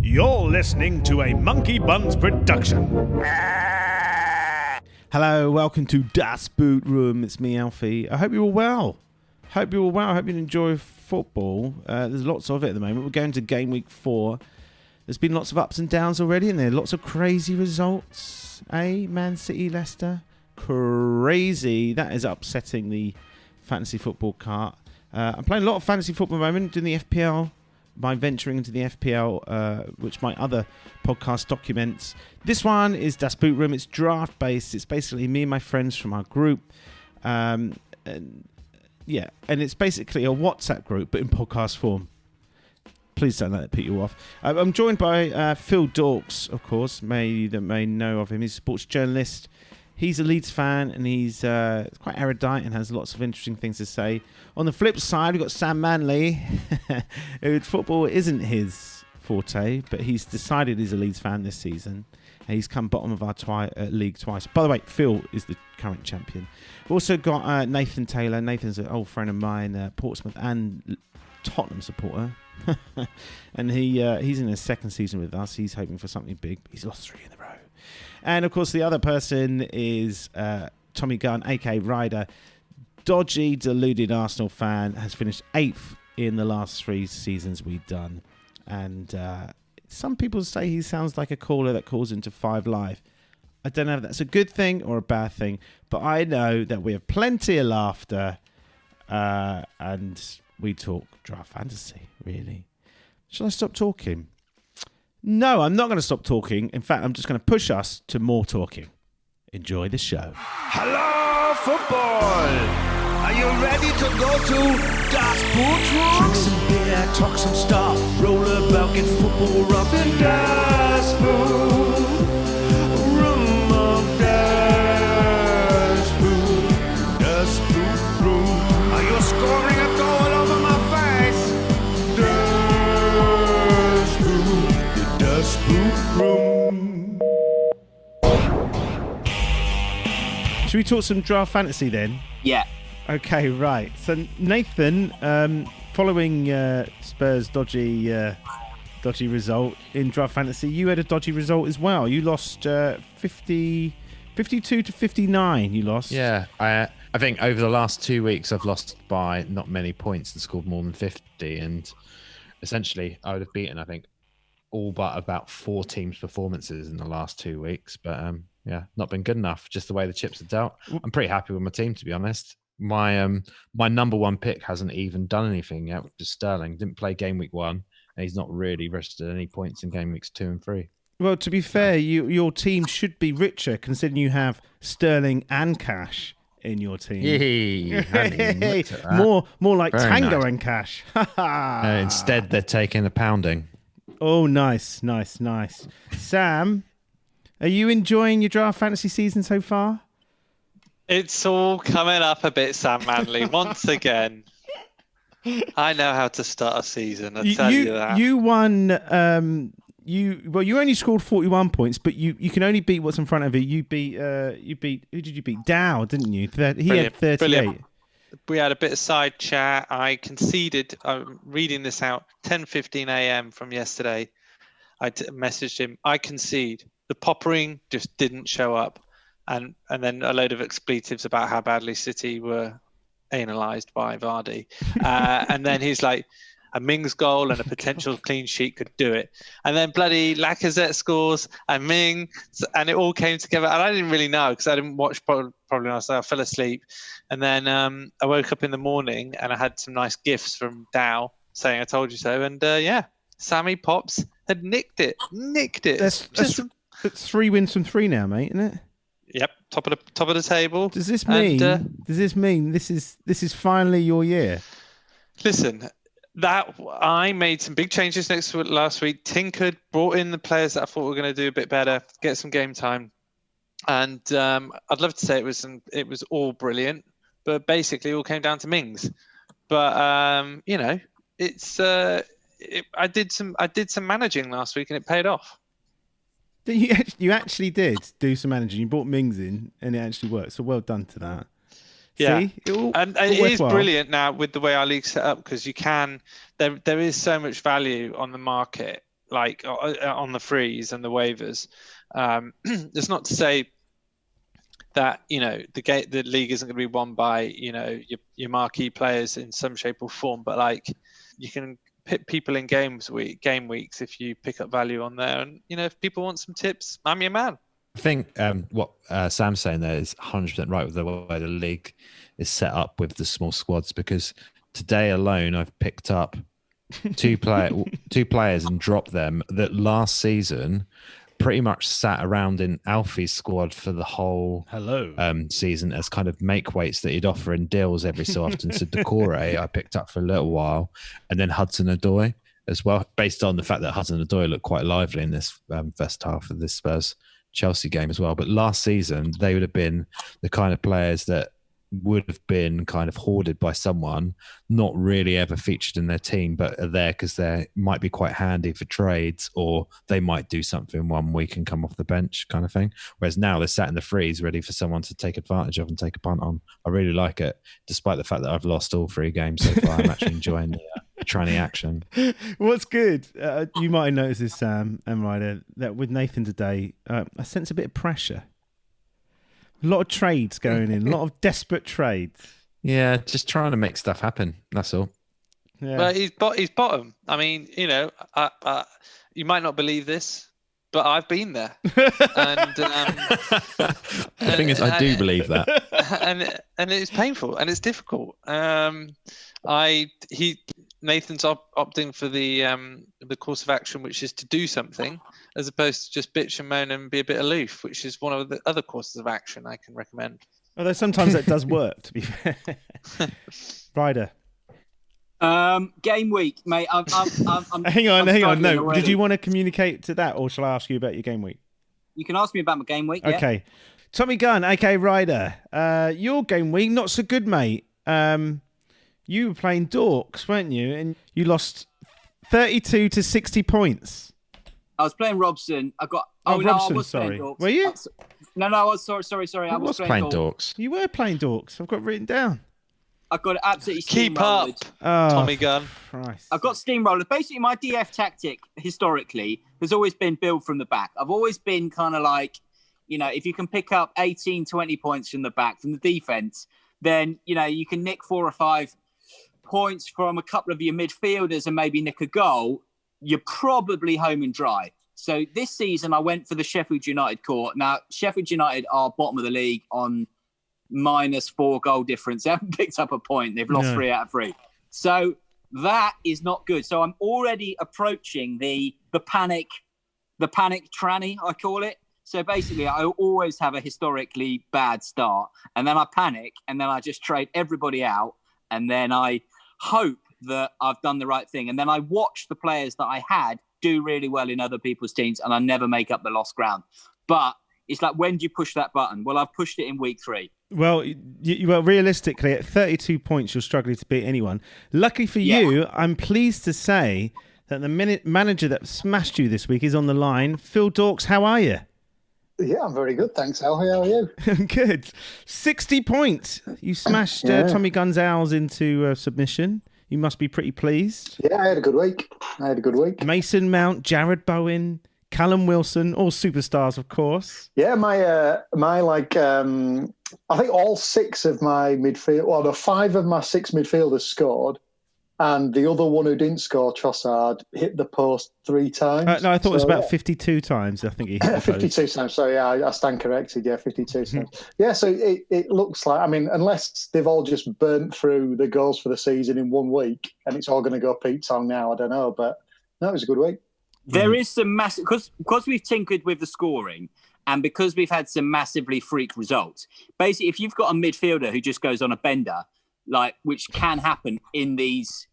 You're listening to a MonkeyBuns Production. Hello, welcome to Das Boot Room. It's me, Alfie. I hope you're all well. I hope you enjoy football. There's lots of it at the moment. We're going to game week 4. There's been lots of ups and downs already, and there are lots of crazy results. Man City, Leicester. Crazy. That is upsetting the fantasy football cart. I'm playing a lot of fantasy football at the moment, doing the FPL by venturing into the FPL, which my other podcast documents. This one is Das Boot Room. It's draft-based. It's basically me and my friends from our group. And it's basically a WhatsApp group, but in podcast form. Please don't let it put you off. I'm joined by Phil Dawkes, of course. May know of him. He's a sports journalist. He's a Leeds fan, and he's quite erudite and has lots of interesting things to say. On the flip side, we've got Sam Manley, who football isn't his forte, but he's decided he's a Leeds fan this season. And he's come bottom of our league twice. By the way, Phil is the current champion. We've also got Nathan Taylor. Nathan's an old friend of mine, Portsmouth and Tottenham supporter. And he's in his second season with us. He's hoping for something big. He's lost 3 in a row. And, of course, the other person is Tommy Gunn, a.k.a. Ryder. Dodgy, deluded Arsenal fan, has finished 8th in the last 3 seasons we've done. And some people say he sounds like a caller that calls into 5 Live. I don't know if that's a good thing or a bad thing, but I know that we have plenty of laughter and we talk draft fantasy, really. Shall I stop talking? No, I'm not going to stop talking. In fact, I'm just going to push us to more talking. Enjoy the show. Hello, football! Are you ready to go to Das Boot Room? Drink some beer, talk some stuff, roll about, get football rough in Das Boot Room of Das Boot Room. Are you scoring a goal over my face? Das Boot Room. Should we talk some draft fantasy then? Yeah. Okay, right. So Nathan, following Spurs' dodgy result in draft fantasy, you had a dodgy result as well. You lost 52 to 59. You lost. Yeah, I think over the last 2 weeks I've lost by not many points and scored more than 50, and essentially I would have beaten, I think, all but about 4 teams' performances in the last 2 weeks. But not been good enough. Just the way the chips are dealt. I'm pretty happy with my team, to be honest. My number 1 pick hasn't even done anything yet, which is Sterling. Didn't play game week 1, and he's not really registered any points in game weeks 2 and 3. Well, to be fair, your team should be richer considering you have Sterling and Cash in your team. More like Very Tango nice. and Cash. Instead, they're taking a pounding. Oh, nice. Sam, are you enjoying your draft fantasy season so far? It's all coming up a bit, Sam Manley. Once again, I know how to start a season. I tell you that. You won. You only scored 41 points, but you can only beat what's in front of you. You beat. Who did you beat? Dow, didn't you? He had 38. Brilliant. We had a bit of side chat. I conceded. I'm reading this out. 10:15 a.m. from yesterday. I messaged him. I concede. The poppering just didn't show up. And then a load of expletives about how badly City were analysed by Vardy. And then he's like, a Mings goal and a potential clean sheet could do it. And then bloody Lacazette scores and Mings, and it all came together. And I didn't really know because I didn't watch probably last night. I fell asleep. And then I woke up in the morning and I had some nice gifts from Dow saying I told you so. And Sammy Pops had nicked it. That's 3 wins from 3 now, mate, isn't it? Yep, top of the table. Does this mean this is finally your year? Listen, that I made some big changes last week. Tinkered, brought in the players that I thought were going to do a bit better, get some game time, and I'd love to say it was all brilliant, but basically it all came down to Mings. But I did some managing last week and it paid off. You actually did do some managing. You brought Mings in, and it actually worked. So well done to that. Yeah, See? It is brilliant now with the way our league's set up because you can. There is so much value on the market like on the frees and the waivers. It's not to say that the league isn't going to be won by your marquee players in some shape or form, but like you can pick people in game weeks if you pick up value on there, and if people want some tips, I'm your man. I think what Sam's saying there is 100% right with the way the league is set up with the small squads, because today alone I've picked up two players and dropped them that last season pretty much sat around in Alfie's squad for the whole season as kind of make weights that he'd offer in deals every so often. So Decore I picked up for a little while, and then Hudson-Odoi as well, based on the fact that Hudson-Odoi looked quite lively in this first half of this Spurs Chelsea game as well. But last season they would have been the kind of players that would have been kind of hoarded by someone, not really ever featured in their team, but are there because they might be quite handy for trades, or they might do something one week and come off the bench kind of thing. Whereas now they're sat in the freeze ready for someone to take advantage of and take a punt on. I really like it, despite the fact that I've lost all 3 games so far. I'm actually enjoying the tranny action. What's good, you might have noticed this, Sam and Ryder, that with Nathan today, I sense a bit of pressure. A lot of trades going in, a lot of desperate trades. Yeah, just trying to make stuff happen. That's all. Yeah. But he's bottom. I mean, you might not believe this, but I've been there. And the thing is, I do believe that. And it's painful and it's difficult. Nathan's opting for the course of action, which is to do something, as opposed to just bitch and moan and be a bit aloof, which is one of the other courses of action I can recommend. Although sometimes that does work, to be fair. Ryder. Game week, mate. I'm hang on. No, already. Did you want to communicate to that, or shall I ask you about your game week? You can ask me about my game week. Okay. Yeah. Tommy Gunn, aka Ryder. Your game week, not so good, mate. You were playing Dawkes, weren't you? And you lost 32 to 60 points. I was playing Robson. I got. Robson, I was sorry. Playing Dawkes. Were you? No, I was sorry. I was playing Dawkes. You were playing Dawkes. I've got it written down. I got it absolutely keep up, Tommy Gunn. Christ. I've got steamrollers. Basically, my DF tactic historically has always been build from the back. I've always been kind of like, if you can pick up 18, 20 points from the back, from the defence, then, you can nick 4 or 5 points from a couple of your midfielders and maybe nick a goal. You're probably home and dry. So this season, I went for the Sheffield United court. Now, Sheffield United are bottom of the league on -4 goal difference. They haven't picked up a point. They've lost 3 out of 3. So that is not good. So I'm already approaching the panic tranny, I call it. So basically, I always have a historically bad start, and then I panic, and then I just trade everybody out, and then I hope that I've done the right thing. And then I watch the players that I had do really well in other people's teams, and I never make up the lost ground. But it's like, when do you push that button? Well, I've pushed it in week 3. Well, realistically, at 32 points, you're struggling to beat anyone. Luckily for you, I'm pleased to say that the manager that smashed you this week is on the line. Phil Dawkes, how are you? Yeah, I'm very good, thanks, Alfie. How are you? Good. 60 points. You smashed Tommy Gunn's Owls into submission. You must be pretty pleased. Yeah, I had a good week. Mason Mount, Jared Bowen, Callum Wilson, all superstars, of course. Yeah, I think all 6 of my the 5 of my 6 midfielders scored, and the other one who didn't score, Trossard, hit the post 3 times. No, I thought it was about 52 times. I think he hit the 52 times. So yeah, I stand corrected. Yeah, 52 times. Yeah, so it looks like, unless they've all just burnt through the goals for the season in 1 week, and it's all going to go Pete Tong now. I don't know, but no, it was a good week. There is some massive, because we've tinkered with the scoring, and because we've had some massively freak results. Basically, if you've got a midfielder who just goes on a bender, which can happen in these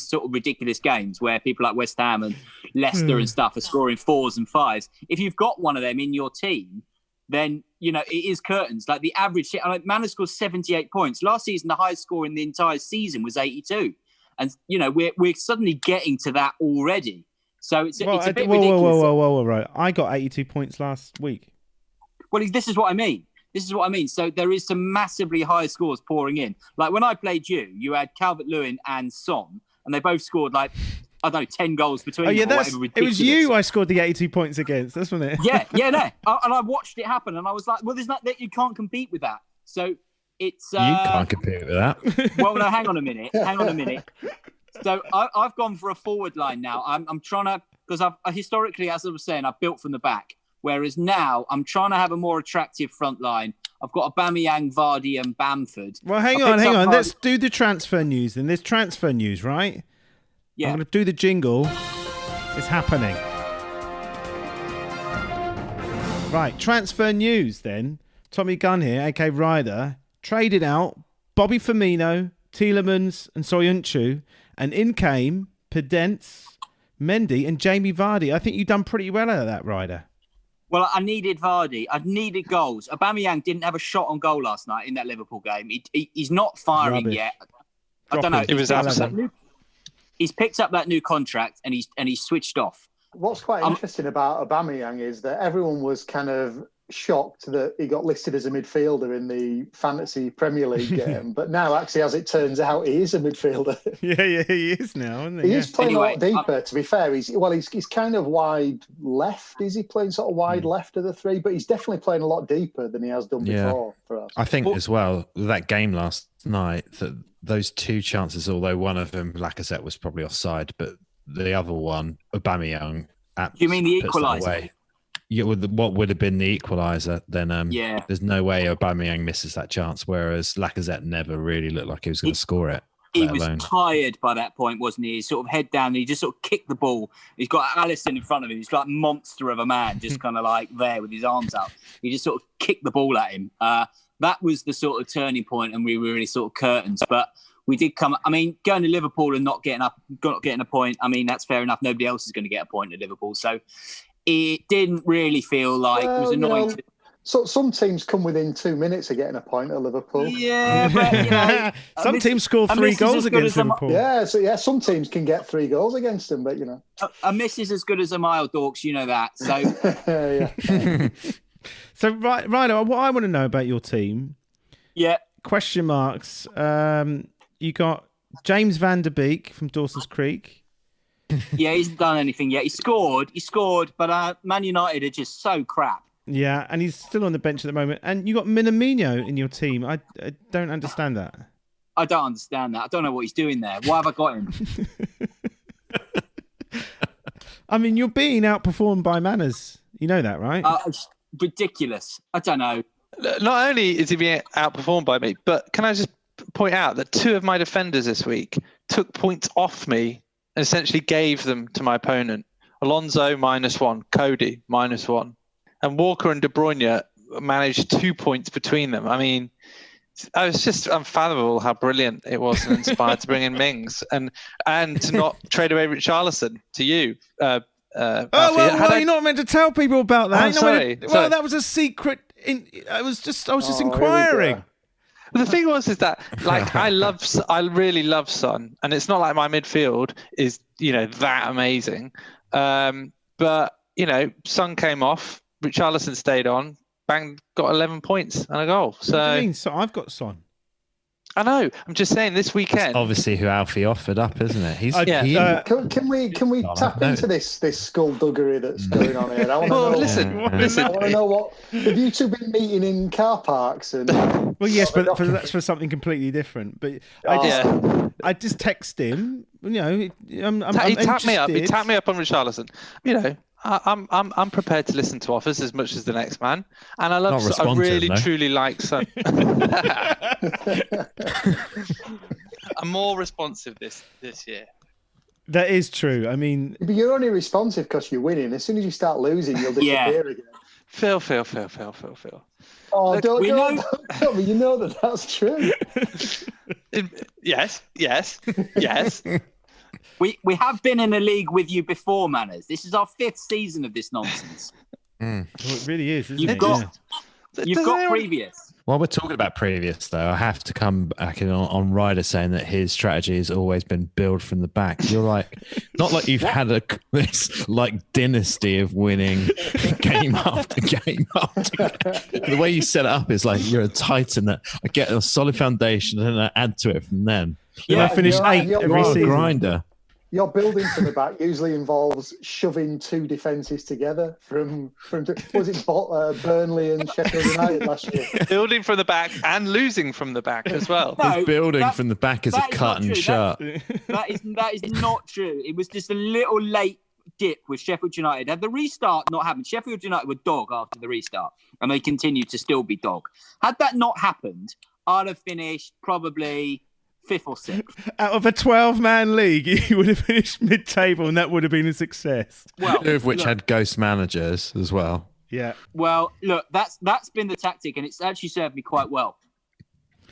sort of ridiculous games where people like West Ham and Leicester and stuff are scoring 4s and 5s. If you've got one of them in your team, then, it is curtains. Like the average, Man has scored 78 points. Last season, the highest score in the entire season was 82. And, we're suddenly getting to that already. So it's a bit ridiculous. Whoa, right. I got 82 points last week. Well, this is what I mean. So there is some massively high scores pouring in. Like when I played you had Calvert-Lewin and Son, and they both scored I don't know, 10 goals between Oh yeah, them or it whatever. was you I scored the 82 points against. That's wasn't it? Yeah. And I watched it happen, and I was like, well, there's not that you can't compete with that. So it's You can't compete with that. well, no, hang on a minute. So I've gone for a forward line now. I'm trying to, because I've historically, as I was saying, I've built from the back. Whereas now I'm trying to have a more attractive front line. I've got Aubameyang, Vardy, and Bamford. Well, hang on. Let's do the transfer news then. There's transfer news, right? Yeah. I'm going to do the jingle. It's happening. Right, transfer news then. Tommy Gunn here, aka Ryder, traded out Bobby Firmino, Tielemans, and Soyuncu, and in came Pedence, Mendy, and Jamie Vardy. I think you've done pretty well out of that, Ryder. Well, I needed Vardy. I needed goals. Aubameyang didn't have a shot on goal last night in that Liverpool game. He's not firing Rubbish. yet. I don't know. It was absent. He's picked up that new contract and he's switched off. What's quite interesting about Aubameyang is that everyone was kind of shocked that he got listed as a midfielder in the fantasy Premier League game, but now actually, as it turns out, he is a midfielder. Yeah, he is now, isn't he? He is playing a lot deeper, to be fair. He's kind of wide left. Is he playing sort of wide left of the three? But he's definitely playing a lot deeper than he has done before for us. I think as well, that game last night, that those two chances, although one of them, Lacazette, was probably offside, but the other one, Aubameyang, you mean the equaliser? Yeah, what would have been the equaliser, then there's no way Aubameyang misses that chance, whereas Lacazette never really looked like he was going to score it. He was tired by that point, wasn't he? He's sort of head down and he just sort of kicked the ball. He's got Alisson in front of him. He's like a monster of a man, just kind of like there with his arms up. He just sort of kicked the ball at him. That was the sort of turning point, and we were really sort of curtains. But we did come. I mean, going to Liverpool and not getting a point. I mean, that's fair enough. Nobody else is going to get a point at Liverpool, so it didn't really feel like it was annoying. So some teams come within 2 minutes of getting a point at Liverpool. Yeah, but some teams score 3 goals against Liverpool. Some teams can get 3 goals against them, but a miss is as good as a mile, Dawkes. You know that. So So Ryder, what I want to know about your team. Yeah. Question marks. You got James Van Der Beek from Dawson's Creek. Yeah, he hasn't done anything yet. He scored, but Man United are just so crap. Yeah, and he's still on the bench at the moment. And you got Minamino in your team. I don't understand that. I don't understand that. I don't know what he's doing there. Why have I got him? I mean, you're being outperformed by Manners. You know that, right? It's ridiculous. I don't know. Not only is he being outperformed by me, but can I just point out that 2 of my defenders this week took points off me and essentially gave them to my opponent. Alonso, -1. Cody, -1. And Walker and De Bruyne managed 2 points between them. I mean, it was just unfathomable how brilliant it was and inspired to bring in Mings and to not trade away Richarlison to you. You're not meant to tell people about that. I'm sorry. That was a secret. I was just inquiring. Well, the thing is that like I really love Son, and it's not like my midfield is that amazing. But Son came off, Richarlison stayed on, bang, got 11 points and a goal. So what do you mean? So I've got Son. I know. I'm just saying this weekend. It's obviously who Alfie offered up, isn't it? Can we tap into this skullduggery that's going on here? I want to know. Listen. I want to know what have you 2 been meeting in car parks and. Well, yes, but that's for something completely different. But I just text him. I'm he tapped me up. He tapped me up on Richarlison. I'm prepared to listen to offers as much as the next man, and I really truly like Son. I'm more responsive this year. That is true. I mean, but you're only responsive because you're winning. As soon as you start losing, you'll disappear again. Phil. Oh, look, don't tell me. You know that's true. Yes. We have been in a league with you before, Manners. This is our 5th season of this nonsense. Well, it really is, isn't You've got previous. While we're talking about previous, though, I have to come back on Ryder saying that his strategy has always been build from the back. You're like, not like you've had this like dynasty of winning game after game after game. The way you set it up is like you're a titan that I get a solid foundation and I add to it from then. I finish 8th every season. Grinder. Your building from the back usually involves shoving two defences together from was it Burnley and Sheffield United last year? Building from the back and losing from the back as well. No, His building from the back is a cut and shut. That is not true. It was just a little late dip with Sheffield United. Had the restart not happened, Sheffield United were dog after the restart, and they continue to still be dog. Had that not happened, I'd have finished probably 5th or 6th. Out of a 12-man league, you would have finished mid-table, and that would have been a success. Well, Two of which had ghost managers as well. Yeah. Well, look, that's been the tactic, and it's actually served me quite well.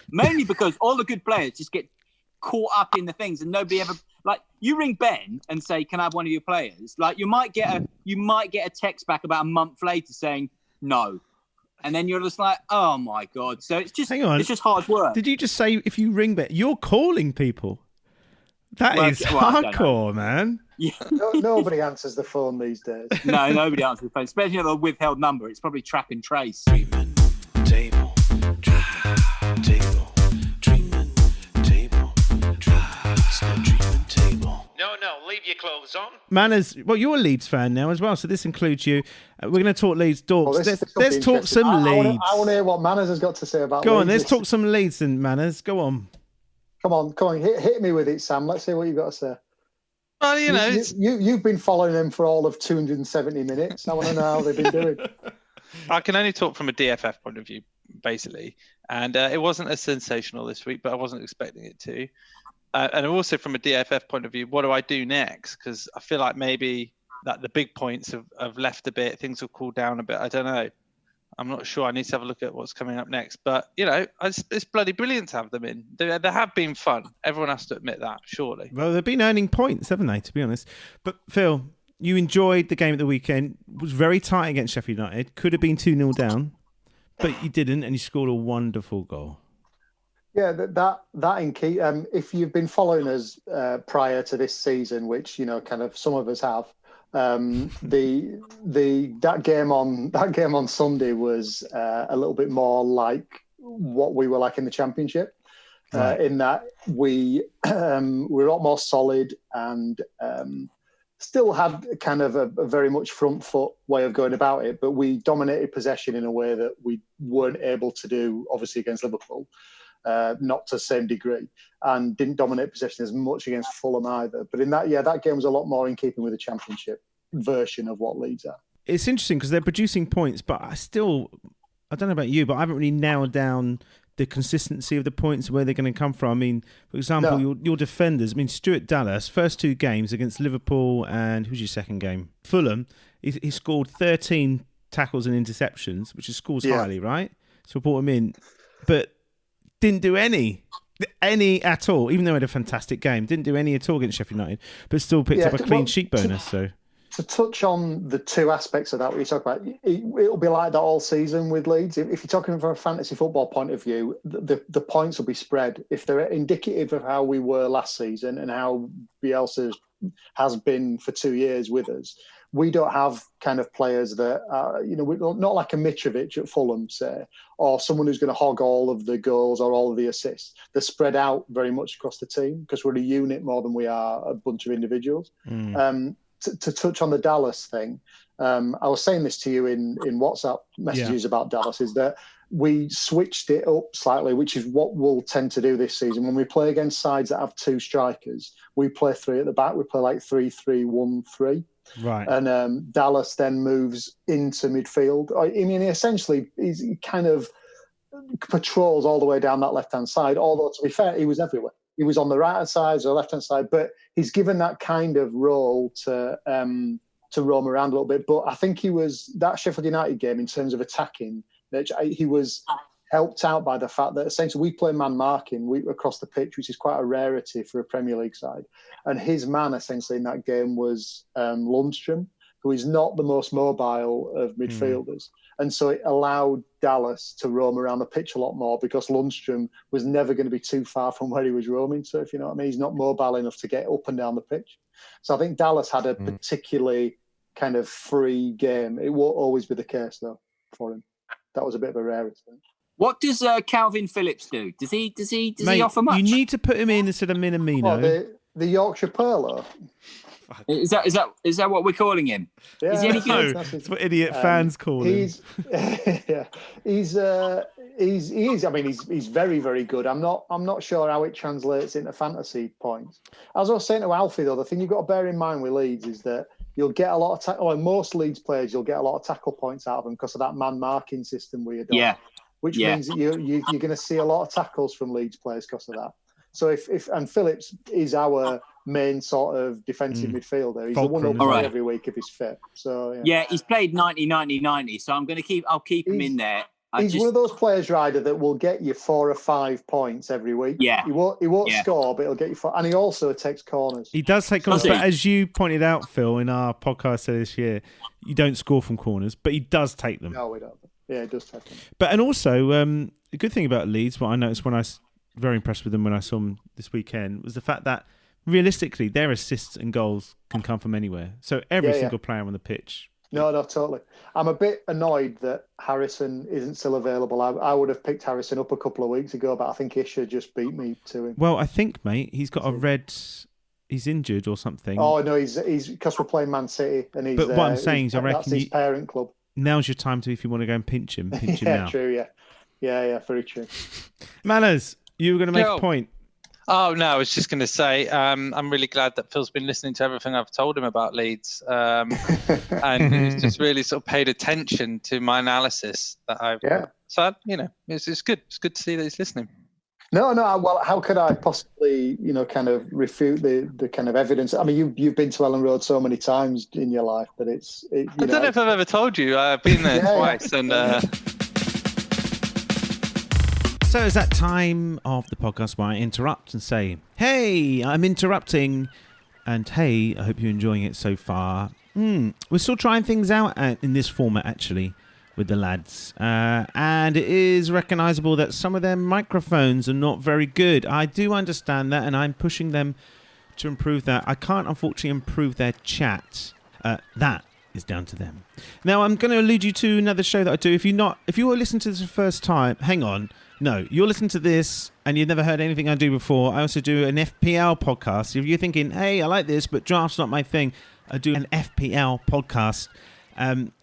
Mainly because all the good players just get caught up in the things, and nobody ever like. You ring Ben and say, "Can I have one of your players?" Like you might get a text back about a month later saying no. And then you're just like, oh my God. So it's just hard work. Did you just say if you ring back, you're calling people? That is hardcore, man. Yeah. Nobody answers the phone these days. No, nobody answers the phone, especially on a withheld number. It's probably track and trace. Treatment table, treatment table. No, leave your clothes on. Manners, well, you're a Leeds fan now as well, so this includes you. We're going to talk Leeds. Dawkes. Let's talk some Leeds. I want to hear what Manners has got to say about Go Leeds. on, let's talk some Leeds and Manners. Go on. Come on, hit me with it, Sam. Let's hear what you've got to say. Well, you've been following them for all of 270 minutes. I want to know how they've been doing. I can only talk from a DFF point of view, basically. And it wasn't as sensational this week, but I wasn't expecting it to. And also from a DFF point of view, what do I do next? Because I feel like maybe that the big points have left a bit. Things have cooled down a bit. I don't know. I'm not sure. I need to have a look at what's coming up next. But, it's bloody brilliant to have them in. They have been fun. Everyone has to admit that, surely. Well, they've been earning points, haven't they, to be honest? But, Phil, you enjoyed the game at the weekend. It was very tight against Sheffield United. Could have been 2-0 down, but you didn't, and you scored a wonderful goal. Yeah, that in key. If you've been following us prior to this season, which kind of some of us have, that game on Sunday was a little bit more like what we were like in the Championship, right. In that we were a lot more solid and still had kind of a very much front foot way of going about it, but we dominated possession in a way that we weren't able to do, obviously, against Liverpool. Not to the same degree, and didn't dominate possession as much against Fulham either. But in that game was a lot more in keeping with the Championship version of what Leeds are. It's interesting because they're producing points, but I don't know about you, but I haven't really nailed down the consistency of the points, where they're going to come from. I mean, for example, your defenders, Stuart Dallas, first 2 games against Liverpool and who's your second game? Fulham, he scored 13 tackles and interceptions, which is scores highly, right? So we brought him in. But didn't do any at all, even though he had a fantastic game. Didn't do any at all against Sheffield United, but still picked up a clean sheet bonus. So to touch on the 2 aspects of that, what you talk about, it'll be like that all season with Leeds. If you're talking from a fantasy football point of view, the points will be spread. If they're indicative of how we were last season and how Bielsa has been for 2 years with us, we don't have kind of players that are, we're not like a Mitrovic at Fulham, say, or someone who's going to hog all of the goals or all of the assists. They're spread out very much across the team because we're a unit more than we are a bunch of individuals. To touch on the Dallas thing, I was saying this to you in WhatsApp messages about Dallas, is that we switched it up slightly, which is what we'll tend to do this season. When we play against sides that have 2 strikers, we play 3 at the back. We play like 3-3-1-3. Right. And Dallas then moves into midfield. I mean, essentially, he kind of patrols all the way down that left-hand side, although, to be fair, he was everywhere. He was on the right-hand side or left-hand side, but he's given that kind of role to roam around a little bit. But I think he was, that Sheffield United game, in terms of attacking, he was helped out by the fact that essentially we play man marking across the pitch, which is quite a rarity for a Premier League side. And his man essentially in that game was Lundstrom, who is not the most mobile of midfielders. And so it allowed Dallas to roam around the pitch a lot more because Lundstrom was never going to be too far from where he was roaming. So if you know what I mean, he's not mobile enough to get up and down the pitch. So I think Dallas had a particularly kind of free game. It won't always be the case though for him. That was a bit of a rarity. What does Calvin Phillips do? Does he Mate, offer much? You need to put him in instead of Minamino. Well, The Yorkshire Polo. Is that what we're calling him? Yeah, Is he any good? That's what idiot fans call him. He is. I mean, he's very, very good. I'm not sure how it translates into fantasy points. As I was saying to Alfie, though, the thing you've got to bear in mind with Leeds is that you'll get a lot of most Leeds players, you'll get a lot of tackle points out of them because of that man marking system we adopt. Yeah. Which means that you're going to see a lot of tackles from Leeds players because of that. So if Phillips is our main sort of defensive midfielder, he's the one who'll play every week if he's fit. So yeah, he's played 90. So I'll keep him in there. He's one of those players, Ryder, that will get you 4 or 5 points every week. Yeah, he won't score, but he'll get you 4. And he also takes corners. He does take corners, but as you pointed out, Phil, in our podcast this year, you don't score from corners, but he does take them. No, we don't. Yeah, he does take them. And also, a good thing about Leeds, what I noticed when I was very impressed with them when I saw them this weekend, was the fact that realistically, their assists and goals can come from anywhere. So every single player on the pitch. No, totally. I'm a bit annoyed that Harrison isn't still available. I would have picked Harrison up a couple of weeks ago, but I think Isha just beat me to him. Well, I think, mate, he's got a red... He's injured or something. Oh, no, he's because we're playing Man City. And he's, but what I'm saying is, I reckon... That's his parent club. Now's your time to, if you want to go and pinch him now. Yeah, true, yeah, very true. Manners, you were going to make a point. Oh, no, I was just going to say I'm really glad that Phil's been listening to everything I've told him about Leeds and he's just really sort of paid attention to my analysis that I've... Yeah. So, it's good. It's good to see that he's listening. No. Well, how could I possibly, kind of refute the kind of evidence? I mean, you've been to Ellen Road so many times in your life, but I don't know if I've ever told you. I've been there twice and... So it's that time of the podcast where I interrupt and say, hey, I'm interrupting. And hey, I hope you're enjoying it so far. We're still trying things out in this format, actually, with the lads. And it is recognisable that some of their microphones are not very good. I do understand that, and I'm pushing them to improve that. I can't, unfortunately, improve their chat. That is down to them. Now, I'm going to allude you to another show that I do. If you are listening to this for the first time, hang on. No, you're listening to this and you've never heard anything I do before. I also do an FPL podcast. If you're thinking, hey, I like this, but draft's not my thing, I do an FPL podcast.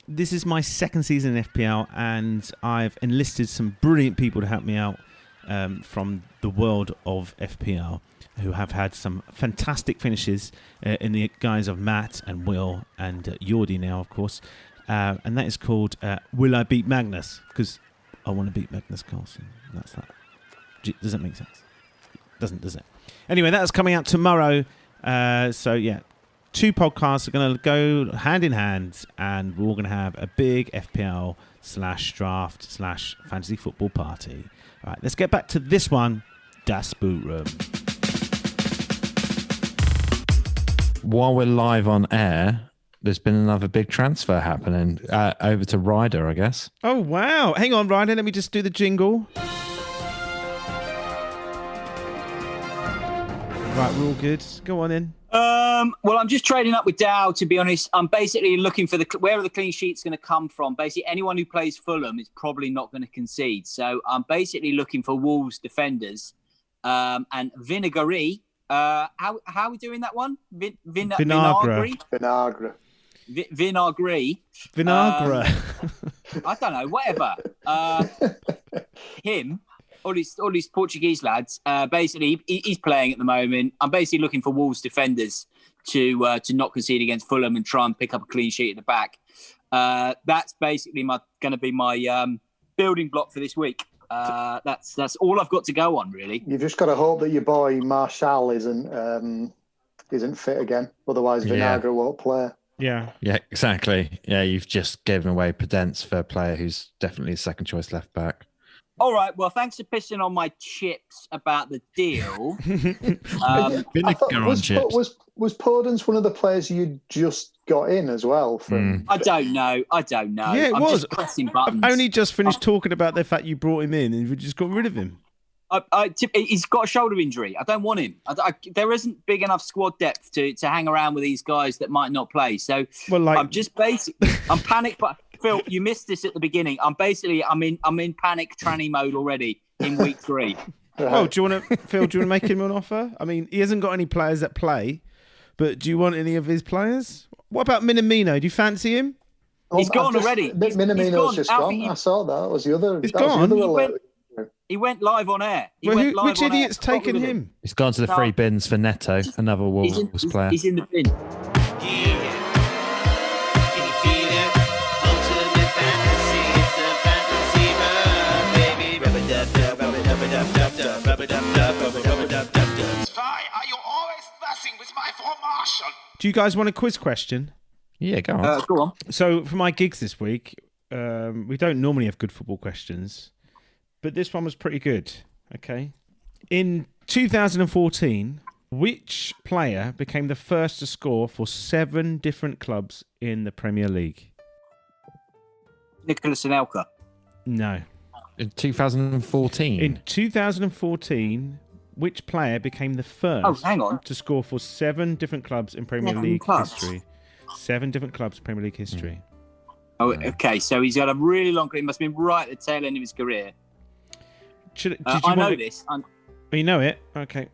This is my second season in FPL, and I've enlisted some brilliant people to help me out from the world of FPL, who have had some fantastic finishes in the guise of Matt and Will and Yordi now, of course. And that is called Will I Beat Magnus? Because I want to beat Magnus Carlsen. That's that. Does that make sense? Doesn't, does it? Anyway, that's coming out tomorrow. So, yeah, 2 podcasts are going to go hand in hand, and we're all going to have a big FPL/draft/fantasy football party. All right, let's get back to this one, Das Boot Room. While we're live on air, there's been another big transfer happening over to Ryder, I guess. Oh, wow. Hang on, Ryder. Let me just do the jingle. Right, we're all good. Go on in. Well, I'm just trading up with Dow, to be honest. I'm basically looking for where are the clean sheets going to come from. Basically, anyone who plays Fulham is probably not going to concede. So I'm basically looking for Wolves defenders. And Vinagre. How are we doing that one? Vinagre. Vinagre. I don't know, whatever. Him, all these Portuguese lads, basically he's playing at the moment. I'm basically looking for Wolves defenders to not concede against Fulham and try and pick up a clean sheet at the back. That's basically going to be my building block for this week. That's all I've got to go on, really. You've just got to hope that your boy Martial isn't fit again. Otherwise, Vinagre won't play. Yeah, exactly. Yeah, you've just given away Podence for a player who's definitely a second choice left back. All right. Well, thanks for pissing on my chips about the deal. Was Podence one of the players you just got in as well? I don't know. Yeah, it I'm was. Just pressing buttons. I've only just finished talking about the fact you brought him in and we just got rid of him. He's got a shoulder injury. I don't want him. There isn't big enough squad depth to hang around with these guys that might not play. So I'm just I'm panicked. But Phil, you missed this at the beginning. I'm in panic tranny mode already in week 3. Well, do you want to, Phil? Do you want to make him an offer? I mean, he hasn't got any players that play, but do you want any of his players? What about Minamino? Do you fancy him? He's gone already. Minamino's just gone. I saw that. That was the other. He's gone. He went live on air. Which idiot's taken him? He's gone to the free bins for Neto, another Wolves player. He's in the bin. Do you guys want a quiz question? Yeah, go on. Go on. So for my gigs this week, we don't normally have good football questions, but this one was pretty good. Okay. In 2014, which player became the first to score for 7 different clubs in the Premier League? Nicholas Anelka. No. In 2014? In 2014, which player became the first to score for 7 different clubs in Premier League history? 7 different clubs in Premier League history. Oh, okay. So he's got a really long career. He must have been right at the tail end of his career. I know this. Oh, you know it? Okay.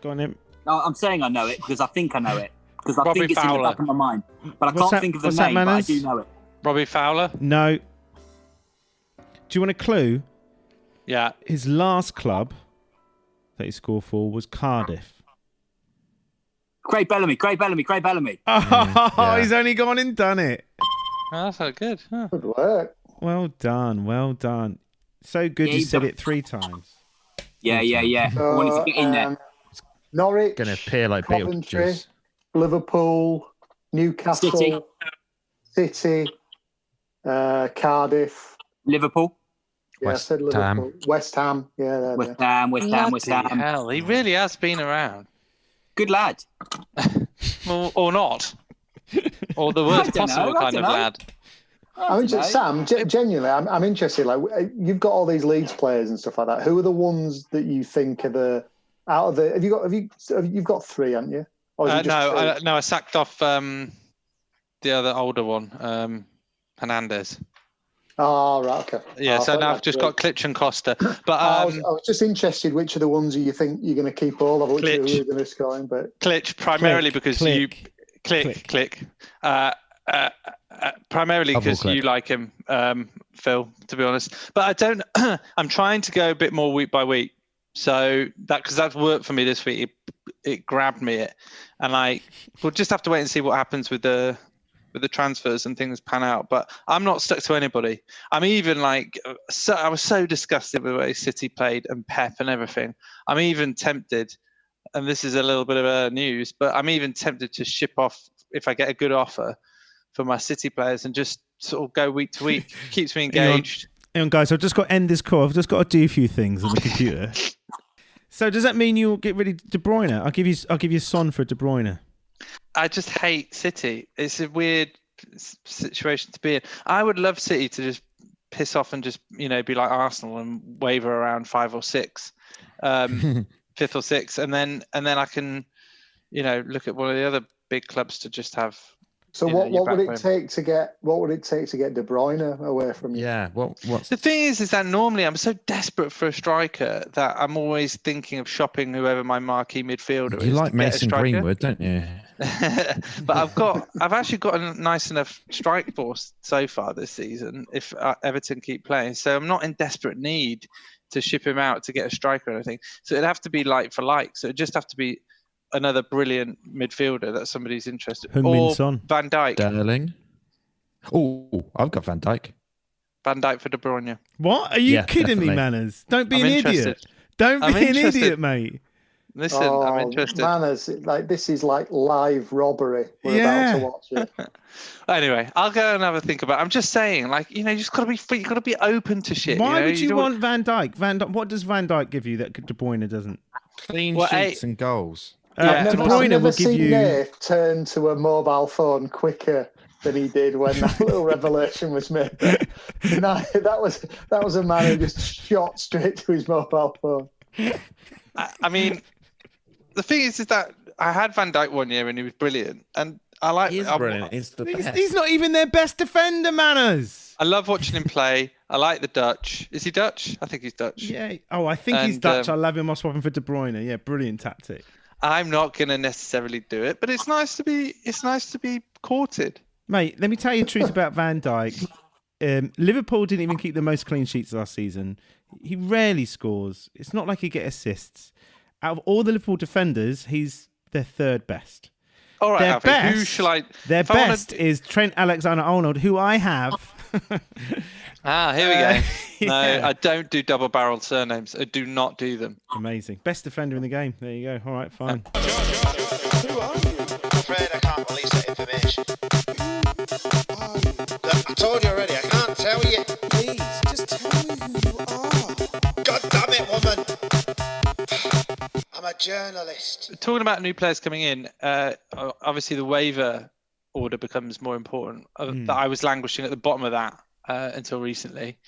Go on then. No, I'm saying I know it because I think I know it. Because I think it's in the back of my mind. But I can't think of the name, but I do know it. Robbie Fowler? No. Do you want a clue? Yeah. His last club that he scored for was Cardiff. Craig Bellamy. Oh, he's only gone and done it. Oh, that's so good. Huh. Good work. Well done. So good you said it 3 times. Yeah. I wanted to get in there. Norwich. Going to appear like Coventry, Beetlejuice. Liverpool, Newcastle, City, Cardiff. Liverpool. Yeah, I said Liverpool. West Ham. Yeah, West Ham. Hell, he really has been around. Good lad. or not. Or the worst possible kind of lad. I mean, Sam, genuinely, I'm interested. Like, you've got all these Leeds players and stuff like that. Who are the ones that you think are you've got 3, haven't you? Or is it just 2? I sacked off the other older one, Hernandez. Oh, right, okay. Yeah, so now I've just got Klitsch and Costa. But I was just interested which of the ones you think you're going to keep all of, which are you going to score in. But Klitsch, primarily because you click. Primarily because you like him, Phil, to be honest. But I don't. I'm trying to go a bit more week by week. So because that's worked for me this week. It grabbed me and we'll just have to wait and see what happens with the transfers and things pan out. But I'm not stuck to anybody. I'm even I was so disgusted with the way City played and Pep and everything. I'm even tempted, and this is a little bit of news, but I'm even tempted to ship off if I get a good offer for my City players and just sort of go week to week. Keeps me engaged. Hang on, guys, I've just got to end this call. I've just got to do a few things on the computer. So does that mean you'll get rid of De Bruyne? I'll give you Son for De Bruyne. I just hate City. It's a weird situation to be in. I would love City to just piss off and just be like Arsenal and waver around 5 or 6, 5th or 6th, and then I can look at one of the other big clubs to just have. So what would it take to get De Bruyne away from you? Yeah, what's the thing is that normally I'm so desperate for a striker that I'm always thinking of shopping whoever my marquee midfielder is. You like Mason Greenwood, don't you? But I've actually got a nice enough strike force so far this season if Everton keep playing. So I'm not in desperate need to ship him out to get a striker or anything. So it'd have to be like for like. So it'd just have to be another brilliant midfielder that somebody's interested in. Or Van Dijk. Sterling. Oh, I've got Van Dijk. Van Dijk for De Bruyne. What? Are you kidding me, Manners? Don't be an idiot. Don't be an idiot, mate. Listen, I'm interested. Manners, this is like live robbery. We're about to watch it. Anyway, I'll go and have a think about it. I'm just saying, you just got to be free. You got to be open to shit. Why would you want Van Dijk? What does Van Dijk give you that De Bruyne doesn't? Clean sheets and goals. I've never seen Dave turn to a mobile phone quicker than he did when that little revelation was made. That was a man who just shot straight to his mobile phone. I mean, the thing is that I had Van Dijk one year and he was brilliant, and I like. He's brilliant. He's the best. He's not even their best defender, Manners. I love watching him play. I like the Dutch. Is he Dutch? I think he's Dutch. Yeah. Oh, I think he's Dutch. I love him. I'll swap him for De Bruyne. Yeah, brilliant tactic. I'm not going to necessarily do it, but it's nice to be courted. Mate, let me tell you the truth about Van Dijk. Liverpool didn't even keep the most clean sheets last season. He rarely scores. It's not like he get assists. Out of all the Liverpool defenders, he's their third best. All right, Their Alfie, best, who shall I... Their best is Trent Alexander-Arnold, who I have. Here we go. Yeah. No, I don't do double-barreled surnames. I do not do them. Amazing. Best defender in the game. There you go. All right, fine. Who are you? I'm afraid I can't release that information. Who are you? I told you already, I can't tell you. Please, just tell me who you are. God damn it, woman. I'm a journalist. Talking about new players coming in, obviously the waiver order becomes more important. I was languishing at the bottom of that until recently.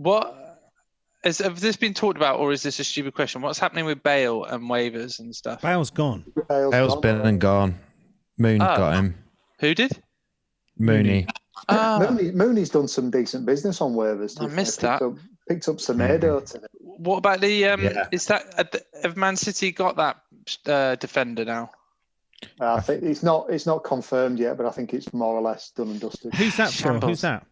Have this been talked about, or is this a stupid question? What's happening with Bale and waivers and stuff? Bale's gone. Bale's been and gone. Moon got him. Who did? Mooney. Mooney's done some decent business on waivers. I missed that. Picked up Semedo today. What about the? Is that have Man City got that defender now? I think it's not confirmed yet, but I think it's more or less done and dusted. Who's that for? Who's that?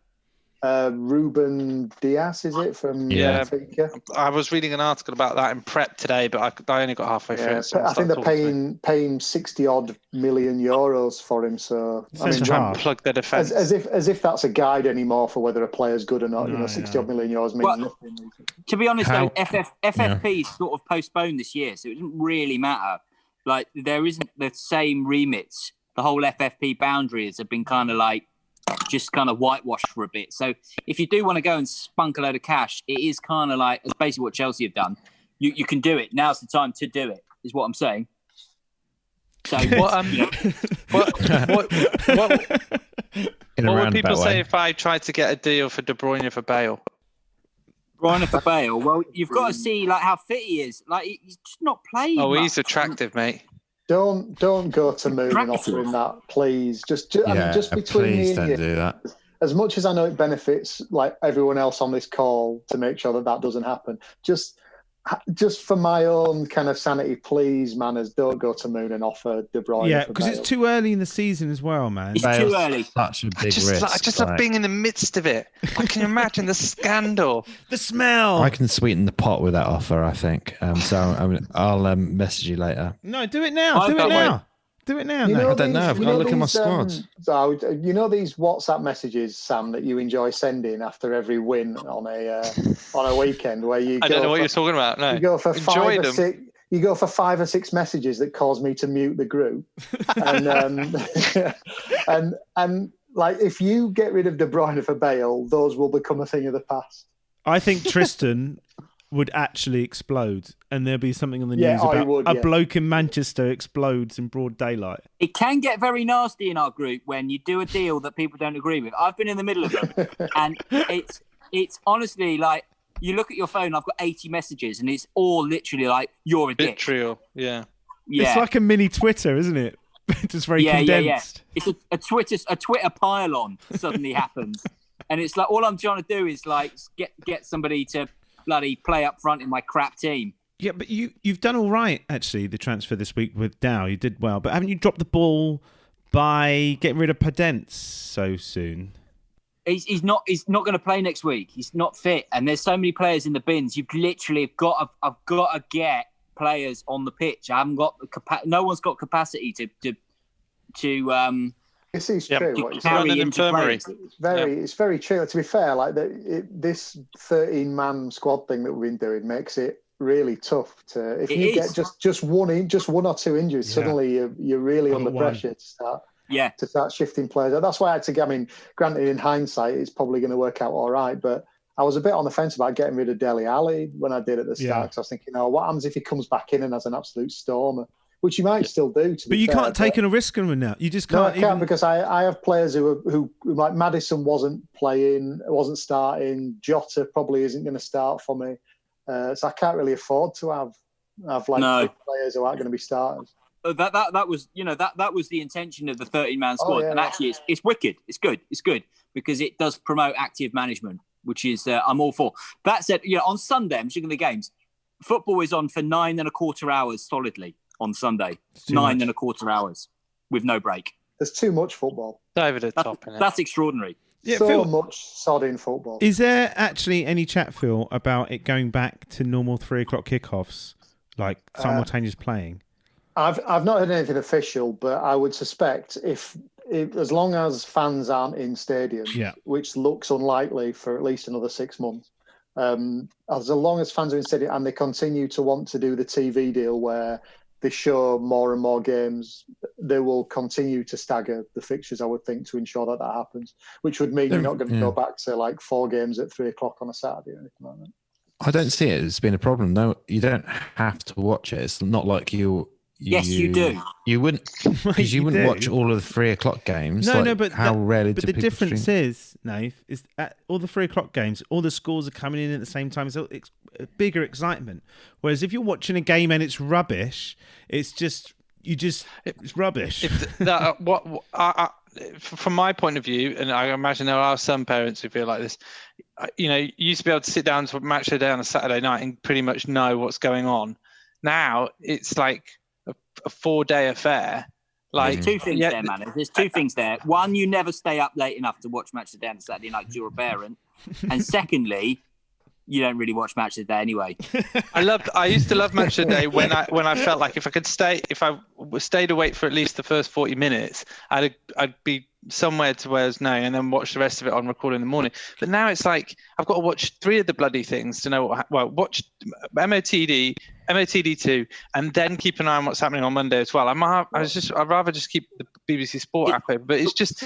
Ruben Diaz, is it from Benfica? I was reading an article about that in prep today, but I only got halfway through it. So I think they're paying 60 odd million euros for him. So I mean, try and plug their defence as if that's a guide anymore for whether a player's good or not. 60 odd million euros means nothing. To be honest, though, FFP sort of postponed this year, so it doesn't really matter. Like there isn't the same remits. The whole FFP boundaries have been kind of like just kind of whitewashed for a bit. So if you do want to go and spunk a load of cash, it is kind of like, it's basically what Chelsea have done. You can do it. Now's the time to do it, is what I'm saying. So what would people say if I tried to get a deal for De Bruyne for Bale? Bruyne for Bale? Well, you've got to see like how fit he is. Like he's just not playing. Oh, he's attractive, mate. Don't go to Moon and offer him that, please. Just between me and you. Do that. As much as I know it benefits like everyone else on this call to make sure that doesn't happen, just for my own kind of sanity, please, manners, don't go to Moon and offer De Bruyne. Yeah, because it's too early in the season as well, man. It's too early. Such a big risk. I just love being in the midst of it. I can imagine the scandal, the smell. I can sweeten the pot with that offer, I think. I'll message you later. No, do it now. Do it now. Do it now. I don't know. I've got to look at my squad. You know these WhatsApp messages, Sam, that you enjoy sending after every win on a weekend, where you. I don't know what you're talking about. No, you go for You go for 5 or 6 messages that cause me to mute the group, and like if you get rid of De Bruyne for Bale, those will become a thing of the past. I think Tristan would actually explode, and there'll be something on the news about a bloke in Manchester explodes in broad daylight. It can get very nasty in our group when you do a deal that people don't agree with. I've been in the middle of them, and it's honestly like you look at your phone. I've got 80 messages, and it's all literally like you're a dick. Vitriol, yeah. It's like a mini Twitter, isn't it? Just very condensed. It's a Twitter pile-on suddenly happens, and it's like all I'm trying to do is like get somebody to bloody play up front in my crap team. Yeah, but you've done all right, actually, the transfer this week with Dow. You did well. But haven't you dropped the ball by getting rid of Podence so soon? He's not going to play next week. He's not fit. And there's so many players in the bins. You've literally I've got to get players on the pitch. I haven't got no one's got capacity to This is true. What you're carry saying. into players. It's very true. To be fair, like this 13-man squad thing that we've been doing makes it really tough to. If you get just one or two injuries, suddenly you're really under pressure to start shifting players. That's why I had to. I mean, granted, in hindsight, it's probably going to work out all right, but I was a bit on the fence about getting rid of Dele Alli when I did at the start. Because I was thinking, what happens if he comes back in and has an absolute stormer? Which you might still do. But you can't take a risk on him now. You just can't. No, I can't because I have players who like Maddison wasn't starting. Jota probably isn't going to start for me. So I can't really afford to have players who aren't going to be starters. that was that was the intention of the 13-man squad, and actually it's wicked. It's good because it does promote active management, which is I'm all for. That said, on Sunday, I'm looking at the games. Football is on for 9.25 hours solidly on Sunday. 9.25 hours with no break. There's too much football. Over the top. That's extraordinary. Yeah, so much sodding football. Is there actually any chat, Phil, about it going back to normal 3 o'clock kickoffs, like simultaneous playing? I've not heard anything official, but I would suspect if as long as fans aren't in stadiums, which looks unlikely for at least another 6 months, as long as fans are in stadium and they continue to want to do the TV deal where they show more and more games, they will continue to stagger the fixtures, I would think, to ensure that happens, which would mean you're not going to go back to like 4 games at 3 o'clock on a Saturday or anything like that. I don't see it as being a problem. No, you don't have to watch it. It's not like Yes, you do. You wouldn't, because you wouldn't watch all of the 3 o'clock games. No, but how rarely? But the difference is, Nath, is at all the 3 o'clock games, all the scores are coming in at the same time. So it's a bigger excitement. Whereas if you're watching a game and it's rubbish, it's rubbish. From my point of view, and I imagine there are some parents who feel like this. You used to be able to sit down to match the day on a Saturday night and pretty much know what's going on. Now it's like a 4-day affair. Like there's two things there, man. There's two things there. One, you never stay up late enough to watch Match of the Day on Saturday night because you're a parent. And secondly, you don't really watch Match of the Day anyway. I used to love Match of the Day when I felt like if I stayed awake for at least the first 40 minutes, I'd be somewhere to where I was knowing and then watch the rest of it on record in the morning. But now it's like I've got to watch 3 of the bloody things to know watch MOTD2 and then keep an eye on what's happening on Monday as well. I'd rather just keep the BBC Sport app open, but it's just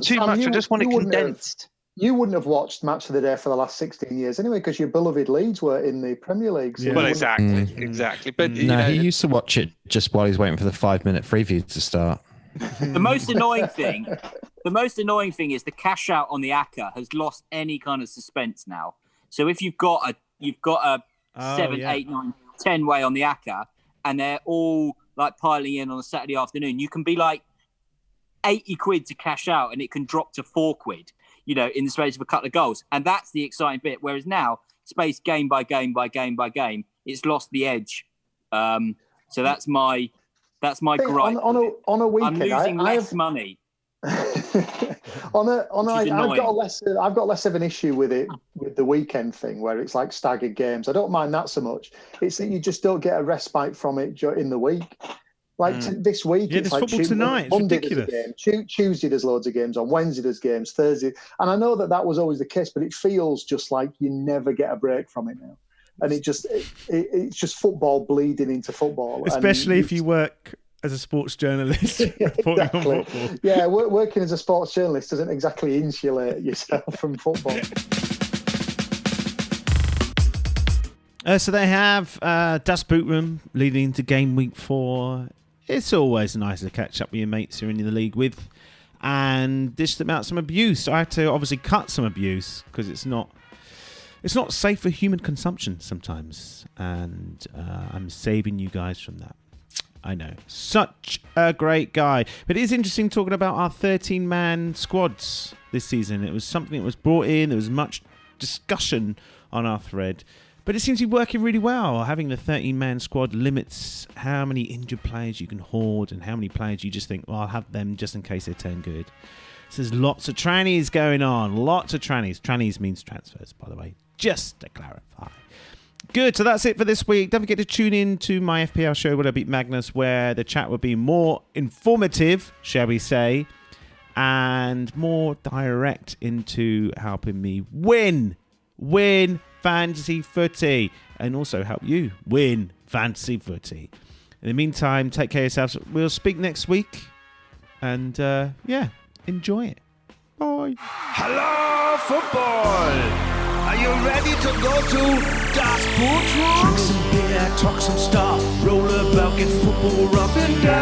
too much. I just want it condensed. You wouldn't have watched Match of the Day for the last 16 years anyway, because your beloved Leeds were in the Premier League. So well, exactly. But he used to watch it just while he's waiting for the 5-minute preview to start. The most annoying thing is the cash out on the ACCA has lost any kind of suspense now. So if you've got a 7, 8, 9, 10 way on the ACCA and they're all like piling in on a Saturday afternoon, you can be like 80 quid to cash out and it can drop to 4 quid. In the space of a couple of goals. And that's the exciting bit. Whereas now, spaced game by game by game by game, it's lost the edge. So that's my gripe. On a weekend, I'm losing less money. I've got less of an issue with it with the weekend thing where it's like staggered games. I don't mind that so much. It's that you just don't get a respite from it in the week. Like this week, it's like football tonight. It's Monday ridiculous. There's a game. Tuesday there's loads of games. On Wednesday there's games. Thursday, and I know that was always the case, but it feels just like you never get a break from it now, and it's just football bleeding into football. Especially if you work as a sports journalist, reporting on football. Yeah, working as a sports journalist doesn't exactly insulate yourself from football. So they have Das Boot Room leading into game week 4. It's always nice to catch up with your mates who are in the league with and dish them out some abuse. I had to obviously cut some abuse because it's not safe for human consumption sometimes, and I'm saving you guys from that. I know. Such a great guy. But it is interesting talking about our 13-man squads this season. It was something that was brought in. There was much discussion on our thread. But it seems to be working really well. Having the 13-man squad limits how many injured players you can hoard and how many players you just think, well, I'll have them just in case they turn good. So there's lots of trannies going on. Lots of trannies. Trannies means transfers, by the way, just to clarify. Good, so that's it for this week. Don't forget to tune in to my FPL show, Would I Beat Magnus, where the chat will be more informative, shall we say, and more direct into helping me win fantasy footy, and also help you win fantasy footy. In the meantime, take care of yourselves. We'll speak next week, and enjoy it. Bye. Hello, football! Are you ready to go to Das Boot Room? Drink some beer, talk some stuff, roll about, get football rough and down.